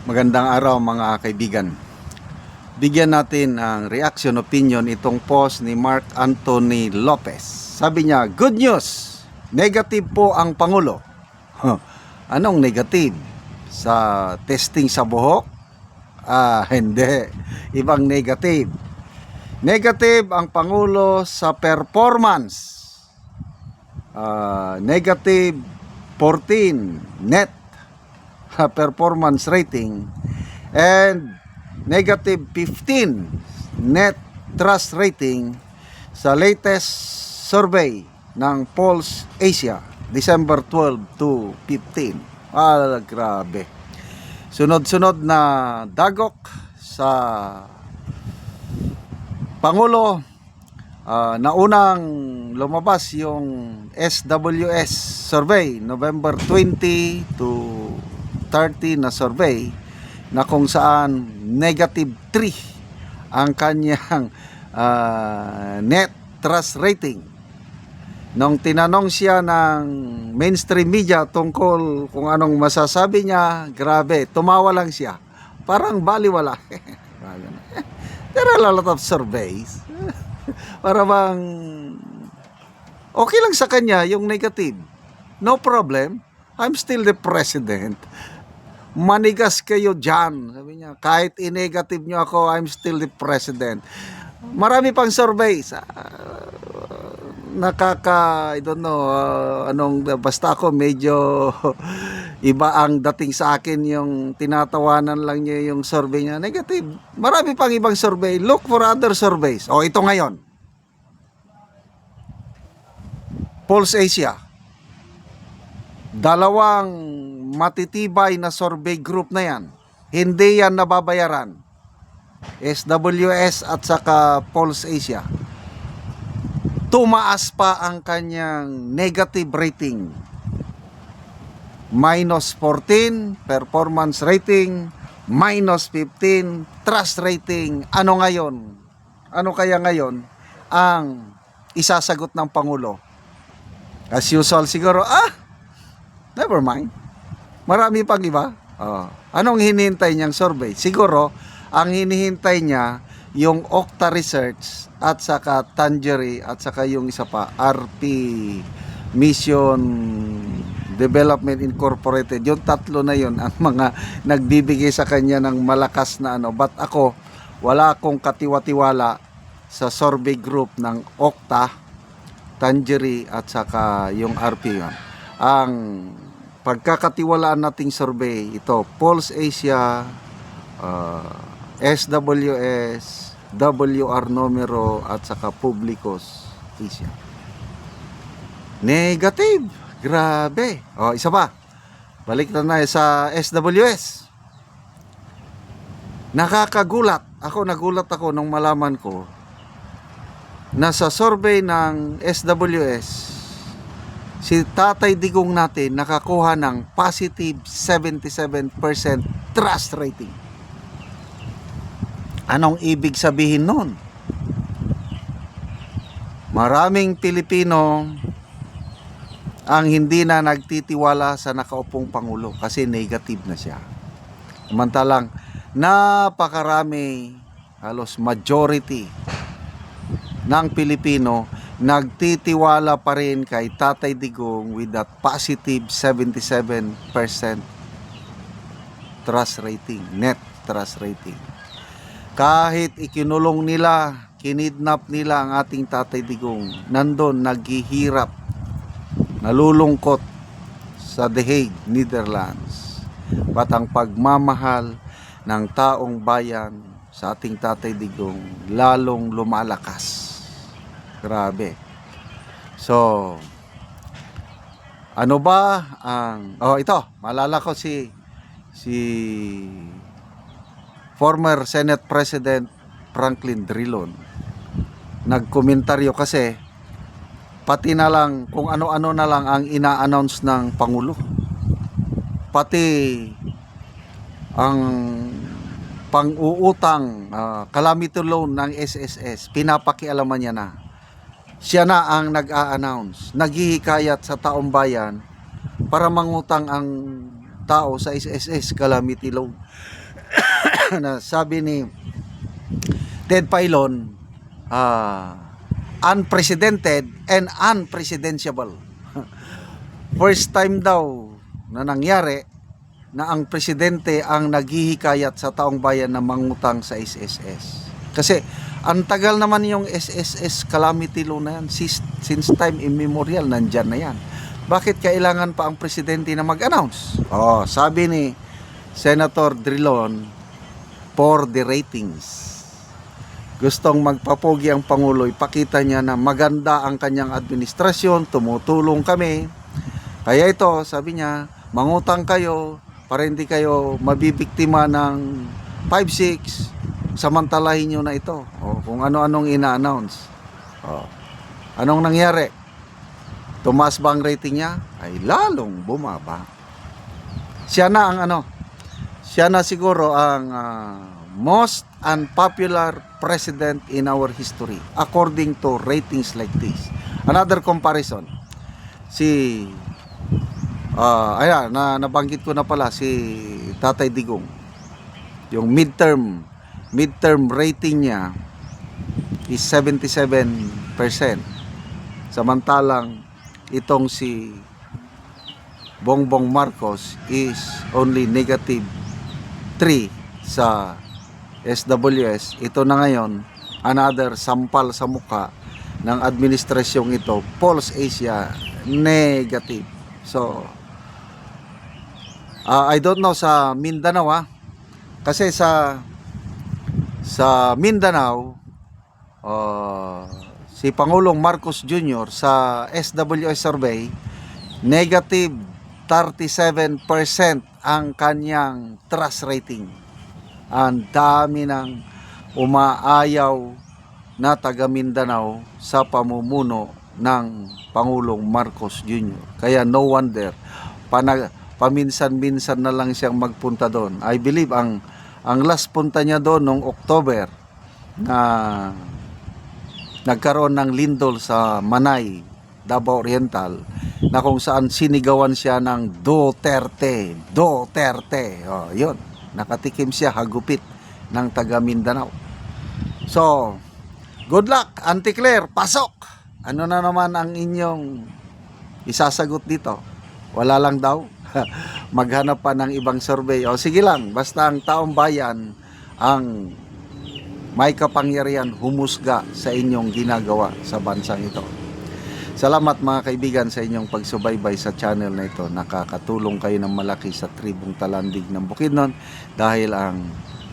Magandang araw mga kaibigan. Bigyan natin ang reaction opinion itong post ni Mark Anthony Lopez. Sabi niya, good news! Negative po ang Pangulo. Anong negative? Sa testing sa buhok? Hindi. Ibang negative. Negative ang Pangulo sa performance. Negative 14 net performance rating and negative 15 net trust rating sa latest survey ng Pulse Asia December 12 to 15. Grabe. Sunod-sunod na dagok sa Pangulo. Naunang lumabas yung SWS survey November 20 to 30 na survey na kung saan negative 3 ang kanyang net trust rating. Nung tinanong siya ng mainstream media tungkol kung anong masasabi niya, grabe, tumawa lang siya. Parang baliwala. There are a lot of surveys. Para bang okay lang sa kanya yung negative. No problem. I'm still the president. Manigas kayo dyan. Sabi niya, kahit i-negative nyo ako, I'm still the president. Marami pang surveys. I don't know, basta ako medyo iba ang dating sa akin, yung tinatawanan lang niya yung survey niya. Negative. Marami pang ibang survey. Look for other surveys. Ito ngayon. Pulse Asia. Dalawang matitibay na survey group na yan. Hindi yan nababayaran. SWS at saka Pulse Asia. Tumaas pa ang kanyang negative rating. Minus 14 performance rating, minus 15 trust rating. Ano ngayon? Ano kaya ngayon ang isasagot ng Pangulo? As usual siguro, never mind. Marami pang iba. Anong hinihintay niyang survey? Siguro, ang hinihintay niya yung Okta Research at saka Tangery at saka yung isa pa, RP Mission Development Incorporated. Yung tatlo na yun ang mga nagbibigay sa kanya ng malakas na But ako, wala akong katiwa-tiwala sa survey group ng Okta, Tangery at saka yung RP yun. Ang pagkakatiwalaan nating survey, ito, Pulse Asia, SWS, WR Numero at saka Publicos Asia. Negative. Grabe. Isa pa. Balik na sa SWS. Nakakagulat. Nagulat ako nung malaman ko na sa survey ng SWS, si Tatay Digong natin nakakuha ng positive 77% trust rating. Anong ibig sabihin nun? Maraming Pilipino ang hindi na nagtitiwala sa nakaupong Pangulo kasi negative na siya. Samantalang napakarami, halos majority ng Pilipino nagtitiwala pa rin kay Tatay Digong with that positive 77% trust rating, net trust rating. Kahit ikinulong nila, kinidnap nila ang ating Tatay Digong, nandun naghihirap, nalulungkot sa The Hague, Netherlands. At ang pagmamahal ng taong bayan sa ating Tatay Digong lalong lumalakas. Grabe. So, ano ba ang ito, maalala ko si former Senate President Franklin Drilon. Nagkomentaryo kasi pati na lang kung ano-ano na lang ang ina-announce ng Pangulo. Pati ang pang-uutang calamity loan ng SSS, pinapakialaman niya na. Siya na ang nag-a-announce, naghihikayat sa taong bayan para mangutang ang tao sa SSS calamity loan. Na sabi ni Ted Filon, unprecedented and unprecedensiable. First time daw na nangyari na ang presidente ang naghihikayat sa taong bayan na mangutang sa SSS. Kasi ang tagal naman yung SSS calamity loan na yan. Since time immemorial, nandyan na yan. Bakit kailangan pa ang presidente na mag-announce? Sabi ni Senator Drilon, for the ratings. Gustong magpapogi ang Pangulo, ipakita niya na maganda ang kanyang administrasyon, tumutulong kami. Kaya ito, sabi niya, mangutang kayo para hindi kayo mabibiktima ng 5-6, samantalahin nyo na ito. Kung ano-anong ina-announce. Anong nangyari? Tumaas ba ang rating niya? Ay lalong bumaba. Siya na siguro ang most unpopular president in our history according to ratings like this. Another comparison, nabanggit ko na pala si Tatay Digong. Yung midterm rating niya is 77%. Samantalang itong si Bongbong Marcos is only -3 sa SWS. Ito na ngayon another sampal sa mukha ng administrasyong ito. Pulse Asia negative. So I don't know sa Mindanao kasi sa Mindanao si Pangulong Marcos Jr. sa SWS survey -37% ang kanyang trust rating. Ang dami ng umaayaw na taga Mindanao sa pamumuno ng Pangulong Marcos Jr. Kaya no wonder paminsan-minsan na lang siyang magpunta doon. I believe ang last punta niya doon noong October na nagkaroon ng lindol sa Manay, Davao Oriental, na kung saan sinigawan siya ng Duterte. Yun. Nakatikim siya hagupit ng taga Mindanao. So, good luck, Auntie Claire, pasok! Ano na naman ang inyong isasagot dito? Wala lang daw? Maghanap pa ng ibang survey. Sige lang, basta ang taong bayan ang may kapangyarihan humusga sa inyong ginagawa sa bansang ito. Salamat mga kaibigan sa inyong pagsubaybay sa channel na ito. Nakakatulong kayo ng malaki sa tribong Talandig ng Bukidnon dahil ang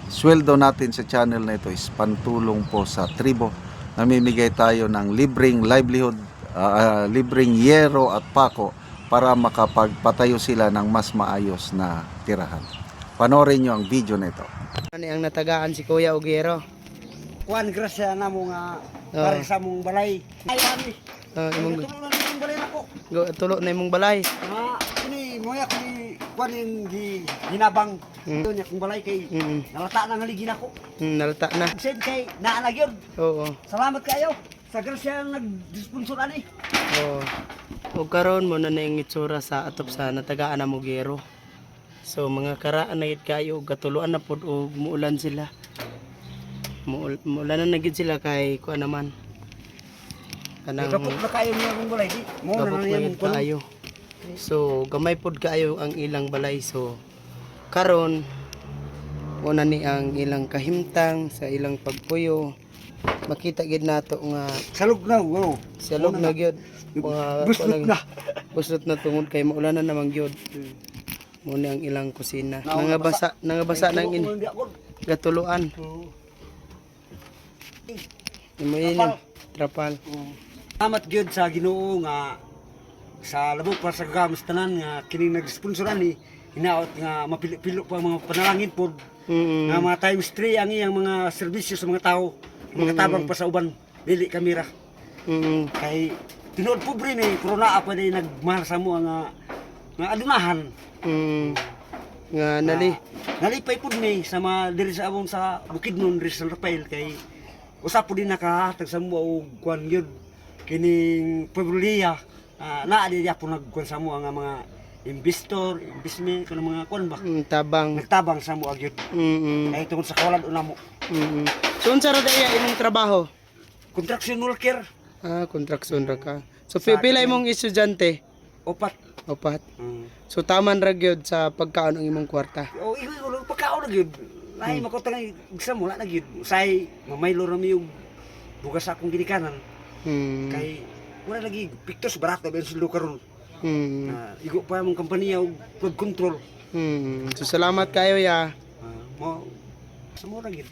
sweldo natin sa channel na ito is pantulong po sa tribo. Namimigay tayo ng libreng livelihood, libreng yero at pako para makapagpatayo sila ng mas maayos na tirahan. Panoorin nyo ang video na ito. Ano ang natagaan si Kuya Ugero? Kuan grasya na mo nga para sa mong balay. Ay ani. Imong Tulungan na mong balay nako. tulo na imong balay. Ini moya ko ni kuan yung ginabang. Doon akong balay kay nalata na ngaligi nako. Nalata na. Sen kay naanag yun. Oo. Salamat kayo sa grasya nag-sponsor ani. Oo. O karon mo na yung itsura sa atop sa natagaan na Mugero. So mga karaan na gid kayo gatuluan na pod og muulan sila. Muulan na gid sila kay kuan naman. Kanang Kapag na kayo niya akong balay di. Mo na kapok niya na mong gid kaayo. So gamay pod kaayo ang ilang balay. So karon una ni ang ilang kahimtang sa ilang pagpuyo. Makita gid nato nga salog na wow. salog na gyud. Busot na. Busot na tungod kay maulanan namang gyud. Muna ang ilang kusina. Nangabasa nang gatuluan. Imuyin trapal. Salamat gyud sa Ginoo nga sa labok para sa gamas tanan nga kining nag-sponsoran ni hinaot nga mapilo pa mga panalangin pod nga mga times 3 ang iyang mga serbisyo sa mga tao, mga tabang pa sa uban dili kamera. Kay tinuod pobre ni corona pa di nagmahal sa mo nga adunahan. Nga Nalipay pod ni sa mga diri sa abong sa Bukidnon diri sa San Rafael kay usap po din nakahatag sa mo og kuan gyud kining Pebrulia naa di po nagkuan sa mo nga mga investor, investment kuno mga kuan ba. Tabang. Nagtabang sa mo agyud. Kay tungod sa kawalan una mo. So unsa ra daya imong trabaho? Construction worker. Kontraksyon ra ka. So pila imong estudyante? Opat. Opat. So taman ra gyud sa pagkaon ang imong kwarta. O igo pagkaon na gyud. Lahi makutang exam wala na gyud. Say mamaylo ra mi og bugas akong ginikanan. Kay wala lagi pictures barato ben suldo karon. Igo pa mong kompanya og flood control. So salamat kayo ya. Mo sa mo ra gyud.